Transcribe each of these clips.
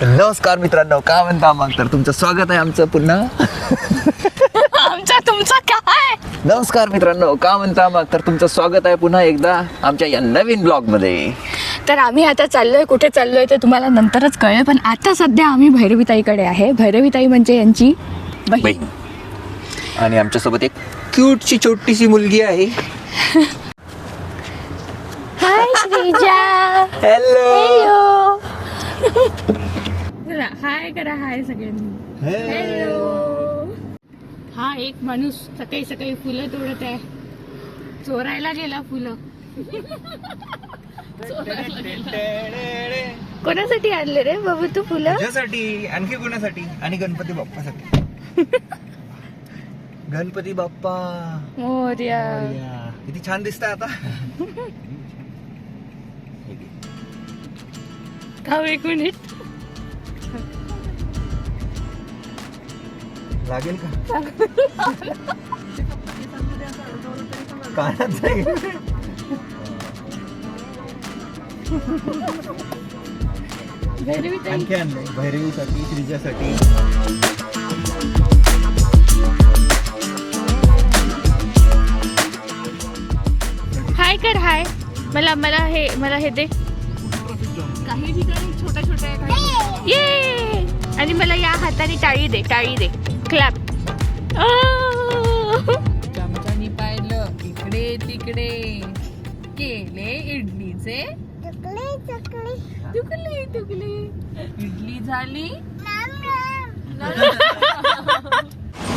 नमस्कार मित्रांनो, का म्हणता मग तर तुमचं स्वागत आहे आमचं पुन्हा तुमचं काय. नमस्कार मित्रांनो, का म्हणता मग तर तुमचं स्वागत आहे पुन्हा एकदा आमच्या या नवीन ब्लॉग मध्ये. तर आम्ही आता चाललोय, कुठे चाललोय ते तुम्हाला नंतरच कळेल, पण आता सध्या आम्ही भैरवीताईकडे आहे. भैरवीताई म्हणजे यांची बहीण. आणि आमच्यासोबत एक क्यूटची छोटीशी मुलगी आहे. हाय श्रीजा. हॅलो. हाय करा, हाय सगळ्यांनी. हॅलो. हा एक माणूस सकाळी सकाळी फुलं तोडत आहे, चोरायला गेला फुलं. कोणासाठी आणले रे बाबू तू फुलं? तुझ्यासाठी, आणखी कोणासाठी? आणि गणपती बाप्पासाठी. गणपती बाप्पा मोरया. किती छान दिसतंय आता. थांब एक मिनिट. लागेल का? कानात जाईल. भैरवीताई. आणखी आणलंय भैरवीसाठी, श्रीजासाठी. हाय कर, हाय. मला हे दे. काही ठिकाणी छोट्या छोट्या ये. आणि मला या हाताने टाळी दे. क्लॅप. चमच्यानी पाहिलं इकडे तिकडे, केले इडलीचे तुकडे. इडली झाली.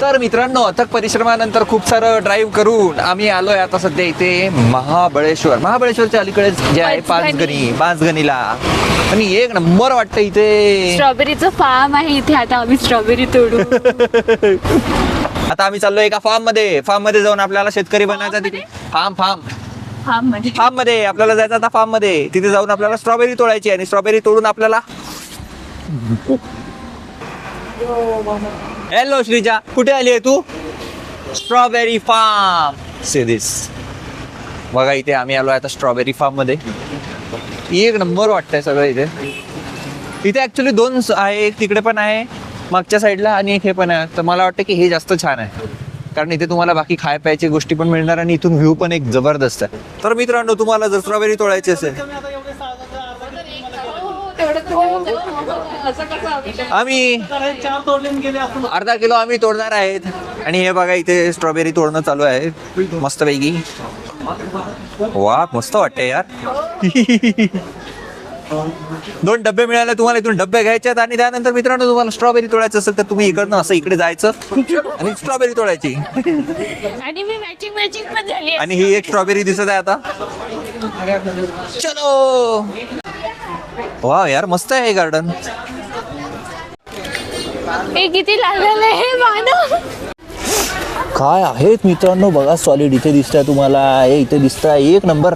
तर मित्रांनो, अथक परिश्रमानंतर खूप सारं ड्राईव्ह करून आम्ही आलोय आता सध्या इथे महाबळेश्वरच्या अलीकडे जे आहे पाचगणीला. आणि एक नंबर वाटतं इथे. स्ट्रॉबेरीचं फार्म आहे इथे. आता आम्ही स्ट्रॉबेरी तोडू. आता आम्ही चाललोय एका फार्म मध्ये जाऊन आपल्याला शेतकरी बनायचा. तिथे फार्म मध्ये आपल्याला जायचं. आता फार्म मध्ये तिथे जाऊन आपल्याला स्ट्रॉबेरी तोडायची आणि स्ट्रॉबेरी तोडून आपल्याला. हॅलो श्रीजा, कुठे आली आहे तू? स्ट्रॉबेरी फार्म से दिस. बघा इथे आम्ही आलो आता स्ट्रॉबेरी फार्म मध्ये. एक नंबर वाटतंय सगळं इथे ऍक्च्युली दोन आहे, एक तिकडे पण आहे मागच्या साईडला आणि एक हे पण आहे. तर मला वाटतं की हे जास्त छान आहे, कारण इथे तुम्हाला बाकी खाय प्यायची गोष्टी पण मिळणार आणि इथून व्ह्यू पण एक जबरदस्त आहे. तर मित्रांनो, तुम्हाला जर स्ट्रॉबेरी तोडायची असेल, आम्ही अर्धा किलो आम्ही तोडणार आहेत. आणि हे बघा इथे स्ट्रॉबेरी तोडणं चालू आहे मस्तपैकी. वा, मस्त वाटतंय यार. 2 डब्बे मिळाले तुम्हाला. इथून डब्बे घ्यायच्यात आणि त्यानंतर मित्रांनो, तुम्हाला स्ट्रॉबेरी तोडायचं असेल तर तुम्ही इकडनं असं इकडे जायचं आणि स्ट्रॉबेरी तोडायची. आणि मी मॅचिंग पण झाली. आणि ही एक स्ट्रॉबेरी दिसत आहे आता. चलो. वा यार, मस्त आहे हे गार्डन. हे किती लागलेलं आहे मानव. काय आहेत मित्रांनो, बघा सॉलिड इथे दिसतंय तुम्हाला. हे इथे दिसतंय एक नंबर.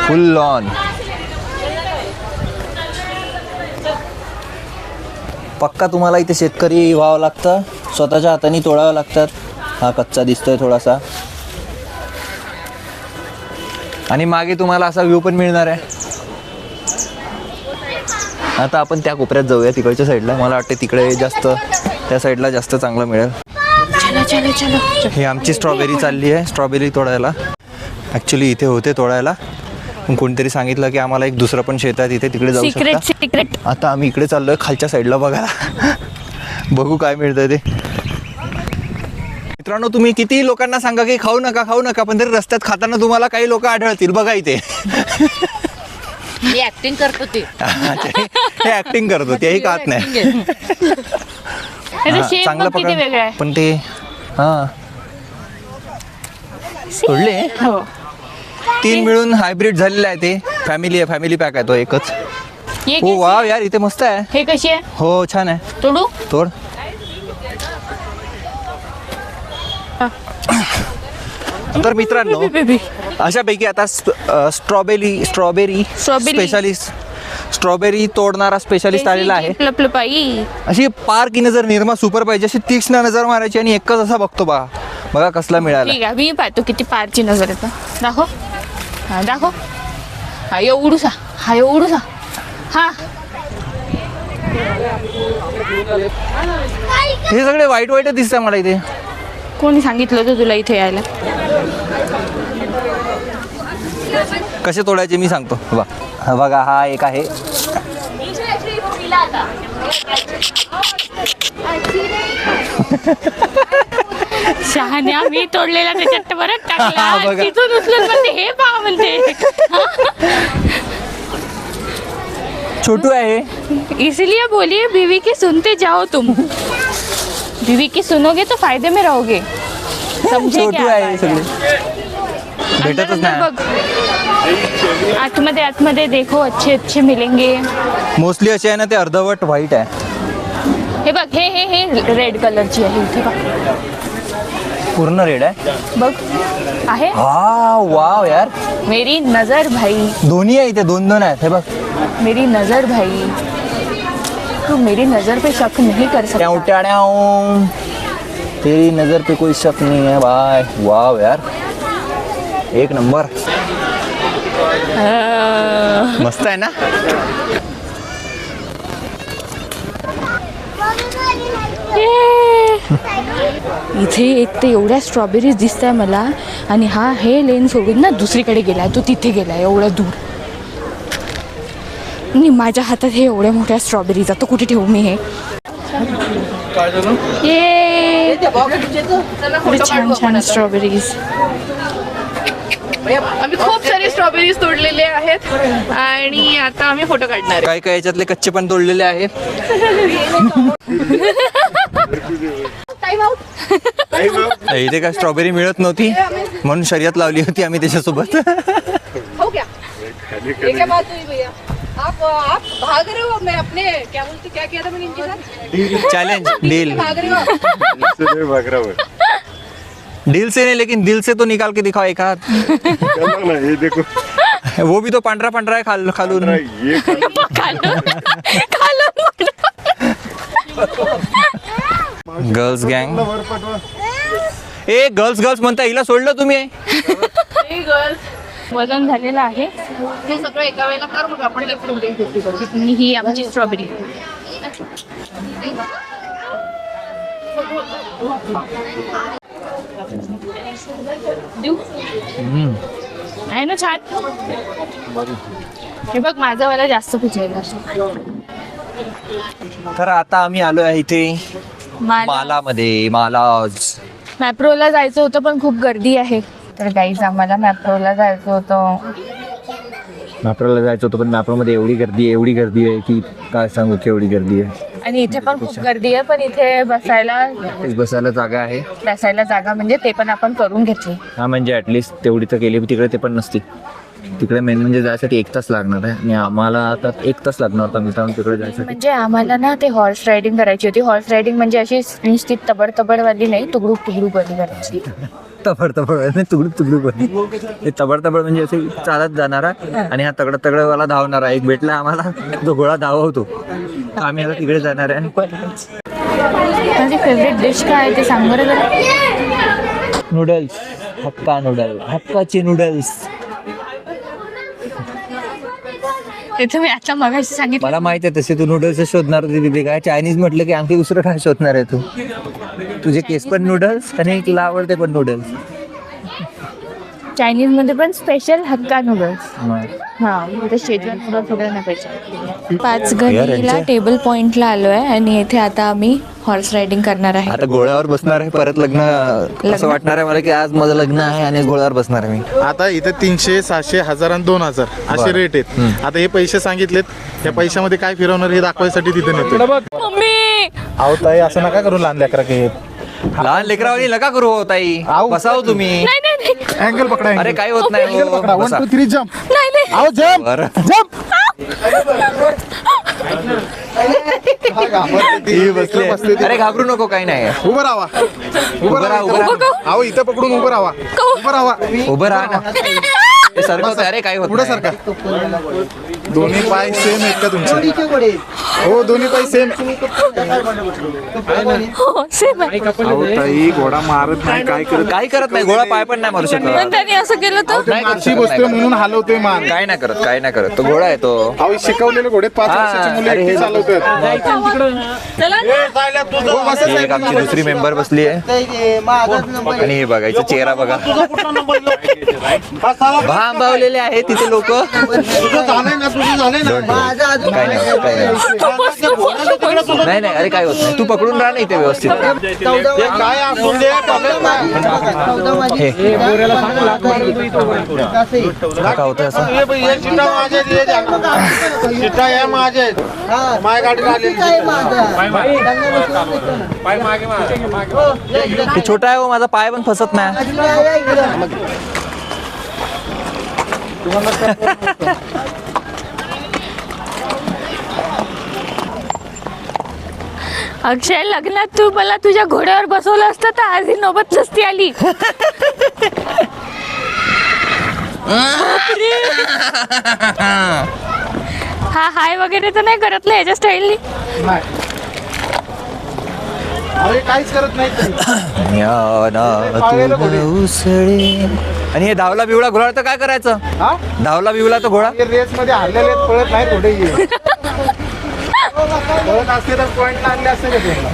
फुल लॉन. पक्का तुम्हाला इथे शेतकरी व्हावं लागतं, स्वतःच्या हाताने तोडावं लागतात. हा कच्चा दिसतोय थोडासा. आणि मागे तुम्हाला असा व्ह्यू पण मिळणार आहे. आता आपण त्या कोपऱ्यात जाऊया, तिकडच्या साईडला. मला वाटतं तिकडे जास्त, त्या साईडला जास्त चांगलं मिळेल. चलो. ही आमची स्ट्रॉबेरी चालली आहे, स्ट्रॉबेरी तोडायला. ॲक्च्युली इथे होते तोडायला, पण कोणतरी सांगितलं की आम्हाला एक दुसरं पण शेत आहे तिथे, तिकडे जाऊ शकता. सिक्रेट. आता आम्ही इकडे चाललोय खालच्या साईडला बघायला. बघू काय मिळतंय ते. मित्रांनो, तुम्ही किती लोकांना सांगा की खाऊ नका, पण तरी रस्त्यात खाताना तुम्हाला काही लोक आढळतील. बघा इथे. मी ऍक्टिंग करतो ते. हे ऍक्टिंग करतो, तेही खात नाही. चांगलं पकड, पण ते हा तोडले. 3 मिळून हायब्रिड झालेलं आहे ते. फॅमिली पॅक आहे तो एकच. हो वाव यार, इथे मस्त आहे. हे कशी आहे? हो छान आहे. तोड. तर मित्रांनो, अशापैकी आता स्ट्रॉबेरी तोडणारा स्पेशालिस्ट आलेला आहे. अशी पार्क नजर निर्मा सुपर पाहिजे, अशी तीक्ष्ण नजर मारायची आणि एकच असा बघतो बघा कसला मिळाला. ठीक आहे, मी पाहतो किती पारची नजर येतं. दाखव. हा दाखव. हा एवढूसा. हा एवढं हा हे सगळे वाईट वाईटच दिसतं मला इथे. कोणी सांगितलं होतं तुला इथे यायला? कसे तोडायचे मी सांगतो. हा बघा, हा एक आहे. शहाण्या मी तोडलेला त्याच्यात परत हा, टाकला. बघा. तिथून उचलून म्हणते हे पहा म्हणते. छोटू आहे. इसलिए बोलिए बीवी की सुनते जाओ तुम. बीवी की सुनोगे तो फायदे में रहोगे. समझे छोटू क्या? आहे सगळे. भेटतच नाही. बघ आतमध्ये देखो अच्छे अच्छे मिलेंगे. मोस्टली असे आहे ना, ते अर्धवट व्हाईट आहे. हे बघ हे रेड कलरची आहे इथे बघ. पूर्ण रेड आहे. बघ आहे. हा वाव यार, मेरी नजर भाई, दोन्ही आहे इथे, दोन दोन आहेत. हे बघ. मेरी नजर भाई, तू मेरी नजर पे शक नहीं कर सकता. ट्याव ट्याव. तेरी नजर पे कोई शक नहीं है भाई. वाव यार, एक नंबर. मस्त आहे ना. इथे एक तर एवढ्या स्ट्रॉबेरीज दिसत आहे मला, आणि हा हे लेन सोडून ना दुसरीकडे गेलाय, तो तिथे गेलाय एवढ्या दूर. आणि माझ्या हातात हे एवढ्या मोठ्या स्ट्रॉबेरीज, आता कुठे ठेवू मी हे? ये छान छान स्ट्रॉबेरीज. आम्ही खूप सारे स्ट्रॉबेरीज तोडलेले आहेत आणि आता आम्ही फोटो काढणार आहे. काय काय याच्यातले कच्चे पण तोडलेले आहेत. इथे काय स्ट्रॉबेरी मिळत नव्हती म्हणून शर्यत लावली होती आम्ही त्याच्यासोबत. हो गया. ये क्या बात हुई भैया? आप भाग रहे हो? मैं अपने क्या बोलते, क्या किया था मैंने इनके साथ? Challenge deal. भाग रहे हो? डील से नहीं, लेकिन दिल से तो निकाल के दिखाओ एक हाथ. ये देखो, वो भी तो पांढरा पांढरा आहे खालून. ये गर्ल्स गँग. ए गर्ल्स गर्ल्स म्हणता, हिला सोडलं तुम्ही? वजन झालेलं आहे. हे सगळं एका वेळेला कर, मग आपण ते फ्रूट घेऊ. आणि ही आमची स्ट्रॉबेरी. आहे ना छान. हे बघ माझं वाला जास्त पुचलेलं. तर आता आम्ही आलो आहे इथे मालामध्ये. मालाज मॅप्रोला जायचं होतं पण खूप गर्दी आहे. तर गाईज आम्हाला मॅप्रोला जायचं होतं. मॅप्रोला जायचं होतं पण मॅप्रोमध्ये एवढी गर्दी आहे की काय सांगू, केवढी गर्दी आहे. आणि इथे पण खूप गर्दी आहे, पण इथे बसायला जागा आहे. बसायला जागा म्हणजे ते पण आपण करून घेतली. हा म्हणजे ऍटलिस्ट तेवढी तर केली. तिकडे ते पण नसते. तिकडे मेन म्हणजे जायसाठी 1 तास लागणार आहे आणि आम्हाला आता 1 तास लागणार होता मित्रांनो तिकडे जायसाठी. म्हणजे आम्हाला ना ते हॉर्स रायडिंग करायची होती. हॉर्स रायडिंग म्हणजे अशी नुसती तबडवाली नाही, तुकडूक वाली करायची. तबड हे तबड म्हणजे असे चालत जाणारा आणि हा तगडवाला धावणारा एक भेटला आम्हाला. तो घोडा धावतो. आम्ही आता तिकडे जाणार आहे. माझी फेवरेट डिश काय आहे ते सांग बरं जरा. नूडल्स. हक्काचे नूडल्स. ते तुम्ही आता मगाशी सांगितलं. मला माहित आहे तसे तू नूडल्स शोधणार होती तिथे. काय चायनीज म्हटलं की आणखी दुसरं काय शोधणार आहे तू? तुझे केस पण नूडल्स आणि तुला आवडते पण नूडल्स. चायनीज मध्ये पण स्पेशल हक्का नूडल्स. हा ते शेजवान नूडल्स वगैरे नाही पाहिजे. 5 घडीला टेबल पॉइंटला आलोय आणि इथे आता आम्ही हॉर्स रायडिंग करणार आहे. आता घोड्यावर बसणार आहे परत. लग्न असं वाटणार आहे मला की आज माझं लग्न आहे आणि घोड्यावर बसणार आहे मी. आता इथे 300, 700, 1000 आणि 2000 असे रेट आहेत. आता हे पैसे सांगितलेत, या पैशामध्ये काय फिरवणार हे दाखवायसाठी तिथे नेतो. मम्मी आहो ताई, असं नका करू लहान लेकरा काही. लहान लेकरावानी नका करू हो ताई. बसाव तुम्ही. नाही अँगल पकडा. अरे काय होत नाही हो. 1 2 3 जम्प. नाही आहो जम्प बरं. जम्प. बसले. अरे घाबरू नको, काही नाही. उभं राहा. उभं राहा. आहो इथं पकडून उभं राहा. उभं राहा. उभं राहा ना. ते सरकवतंय. अरे काय होत पुढे नाही. सरका. दोन्ही पाय सेम आहेत का तुमचे? हो दोन्ही पाय सेम. हो सेम आहे. ताई घोडा मारत नाही, काय करत काही करत नाही. घोडा पाय पण नाही मारू शकत. पण त्याने असं केलं तर नाही करू माशी शकत, बसतोय नाही म्हणून हलवतोय मान. काय नाही करत, काय नाही करत. तो घोडा आहे तो. अहो शिकवलेले घोडे 5 हा, वर्षाची मुले अरे हे एकटी चालवतात. चला हो, बसा ही एक आमची दुसरी मेंबर बसली आहे आणि हे बघायचं चेहरा बघा. भांबावलेले आहे तिथे लोक. नाही नाही अरे काय होत नाही. तू पकडून राहा नाही ते व्यवस्थित. काय असून दे, हे काय होतं असं. हे छोटा आहे हो, माझा पाय पण फसत नाही. अक्षय लग्नात तू मला तुझ्या घोड्यावर बसवलं असतं तर आज ही नोबत नसती आली. हा हाय वगैरे तर नाही करत ना याच्या स्टाईलनी. अरे काहीच करत नाही तुम्ही. आणि हे धावला बिवला घोडा तर काय करायचं. हा? धावला बिवला तो घोडा. रेस मध्ये हरलेले आहेत, पळत नाही थोडे पळत असते तर पॉइंट आणले असते का तुम्हाला?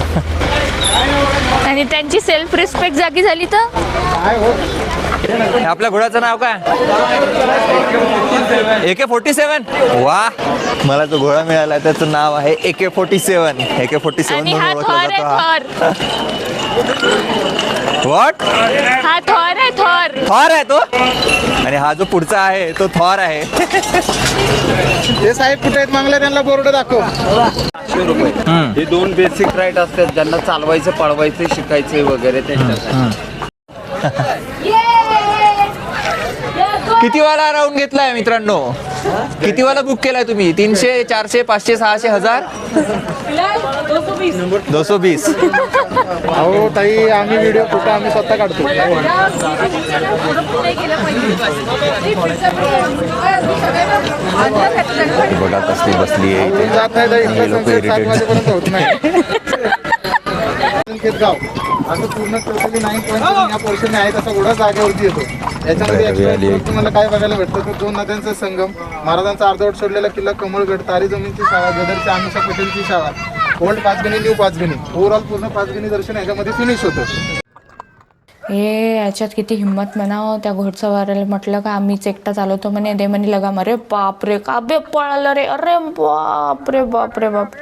आणि त्यांची सेल्फ रिस्पेक्ट जागी झाली तर काय हो आपल्या घोड्याचं नाव काय. AK-47. वा मला जो घोडा मिळाला त्याचं नाव आहे AK-47. AK-47 आणि म्हणून हा ओळखला थॉर जातो आहे हा. थॉर. व्हॉट. हा थॉर आहे थॉर. थॉर आहे तो. आणि हा जो पुढचा आहे तो थॉर आहे. हे साहेब कुठे आहेत मागल्या त्यांना बोर्ड दाखव. हे 2 बेसिक राईट असतात ज्यांना चालवायचं पळवायचं शिकायचं वगैरे त्यांच्यासाठी. किती वाला राऊंड घेतलाय मित्रांनो. किती वाला बुक केलाय तुम्ही. 300 400 500 600 1000 220. अहो ताई आम्ही व्हिडिओ फोटो आम्ही स्वतः काढतो. बघा कसली बसली आहे इथे. जात नाही ताई, हे लोक इथलं sunset 7 irritate वाजेपर्यंत होत नाही. गाव असं पूर्ण टोटली 9.7 या पोर्शन आहे तसा घोडा जागेवरती येतो. याच्यामध्ये extra तुम्हाला काय बघायला भेटतं तर 2 नद्यांचा संगम, महाराजांचा अर्धवट सोडलेला किल्ला कमळगड, तारी जमीनची शाळा, गदरची आमिषा पटेलची शाळा, old Panchgani, new Panchgani, overall पूर्ण पाचगणी दर्शन याच्यामध्ये फिनिश होतं. हे याच्यात किती हिंमत म्हणावं. त्या घोडसवाराला म्हटलं का आम्हीच एकटा चालवतो म्हणे. दे म्हणे लगाम. अरे बाप रे का बे पळालं रे. अरे बाप रे बाप रे बाप.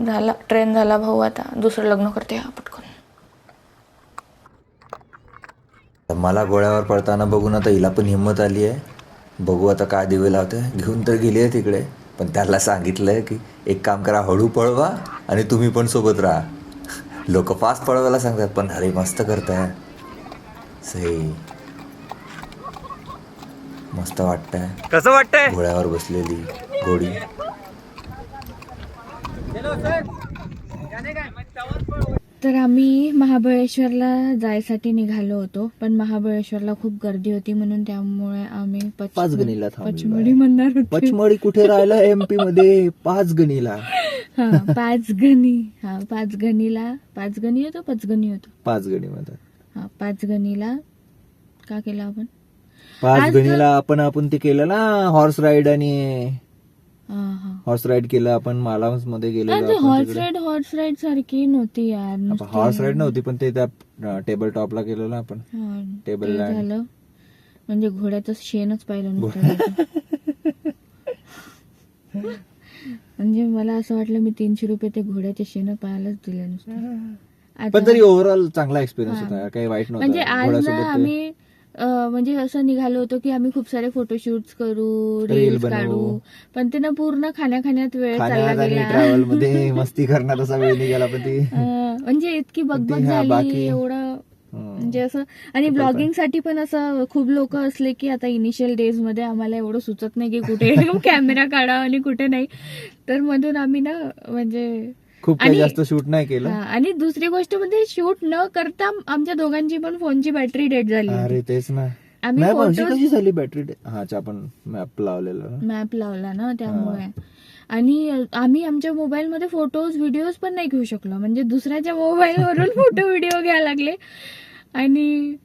झाला ट्रेन झाला भाऊ. आता दुसरं लग्न करते हा पटकन. मला गोळ्यावर पडताना बघून आता हिला पण हिंमत आली आहे. बघू आता काय दिवे लावते. घेऊन तर गेली आहे तिकडे पण त्याला सांगितलंय की एक काम करा हळू पळवा आणि तुम्ही पण सोबत राहा. लोक फास्ट पळवायला सांगतात पण अरे मस्त करताय. सही मस्त वाटतंय. कसं वाटतंय घोड्यावर बसलेली घोडी. तर आम्ही महाबळेश्वरला जायसाठी निघालो होतो पण महाबळेश्वरला खूप गर्दी होती म्हणून त्यामुळे आम्ही पाचगणीला थांबलो. पचमढी म्हणणार होते. पचमढी कुठे राहिलं MP मध्ये. पाचगणीला. हा पाचगणी. हा पाचगणीला. पाचगणी होतो पचगणी होतो. पाचगणी मध्ये. हा पाचगणीला का केलं आपण. पाचगणीला आपण ते केलं ना हॉर्स राईड आणि हा हा हॉर्स राईड केलं आपण मालावंस मध्ये गेलेलो. हॉर्स राईड सारखी नव्हती यार. नुसती हॉर्स राईड नव्हती पण ते त्या टेबल टॉपला केलेलं आपण. हा, टेबल ते लँड. झालं म्हणजे घोड्याचं शेणच पाहिलं नव्हतं. म्हणजे मला असं वाटलं मी 300 रुपये ते घोड्याचे शेण पाहायलाच दिले नसते. पण तरी ओव्हरऑल चांगला एक्सपिरियन्स होता. काही वाईट नव्हतं. म्हणजे आज ना घोड्यासोबत आम्ही म्हणजे असं निघालो होतो की आम्ही खूप सारे फोटोशूट्स करू, रील रील्स बनवू. काढू पण ते ना पूर्ण खाण्याखाण्यात वेळ चालला खाण्यात आणि गेला. ट्रॅव्हल मध्ये मस्ती करण्यात असा वेळ निघाला पण ती म्हणजे इतकी बकबक हा, झाली बाकी- एवढं म्हणजे असं. आणि ब्लॉगिंग साठी पण असं खूप लोक असले की आता इनिशियल डेज मध्ये आम्हाला एवढं सुचत नाही की कुठे कॅमेरा काढा आणि कुठे नाही. तर मधून आम्ही ना म्हणजे खूप काही जास्त शूट नाही केलं. आणि दुसरी गोष्ट म्हणजे शूट न करता आमच्या दोघांची पण फोनची बॅटरी डेड झाली. अरे तेच ना. आम्ही मॅप फोटोज कशी झाली बॅटरी आपण मॅप लावलेला मॅप लावला ना त्यामुळे. आणि आम्ही आमच्या मोबाईलमध्ये फोटोज व्हिडिओज पण नाही घेऊ शकलो, म्हणजे दुसऱ्याच्या मोबाईलवरून फोटो व्हिडिओ घ्यायला लागले आणि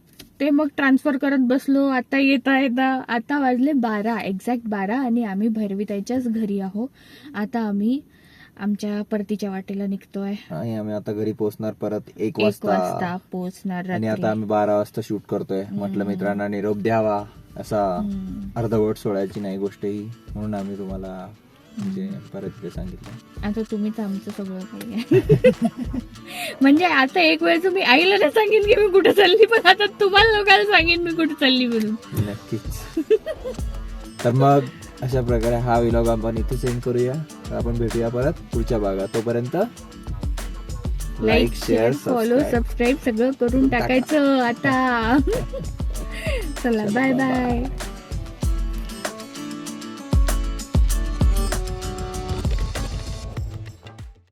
ते मग ट्रान्सफर करत बसलो. आता येता आता वाजले 12 एक्झॅक्ट 12 आणि आम्ही भैरवीताईच्याच घरी आहो. आता आम्ही आमच्या परतीच्या वाटेला निघतोय. आणि आम्ही आता घरी पोहोचणार परत 1 1 वाजता वाजता पोहोचणार आणि रात्री. आता आम्ही 12 वाजता शूट करतोय. म्हटलं मित्रांना निरोप द्यावा, असा अर्धवट सोडायची नाही गोष्ट ही, म्हणून आम्ही तुम्हाला म्हणजे परत ते सांगितलं. आता तुम्हीच आमचं सगळं काही आहे. म्हणजे आता एक वेळेस मी आईला नाही सांगेन की मी कुठे चालली, पण आता तुम्हाला लोकांना सांगेन मी कुठे चालली म्हणून. नक्कीच. तर मग अशा प्रकारे हा व्लॉग आपण इथे सेंड करूया. आपण भेटूया परत पुढच्या भागात. तोपर्यंत लाईक शेअर फॉलो सबस्क्राईब सगळं करून टाकायचं आता. चला बाय बाय.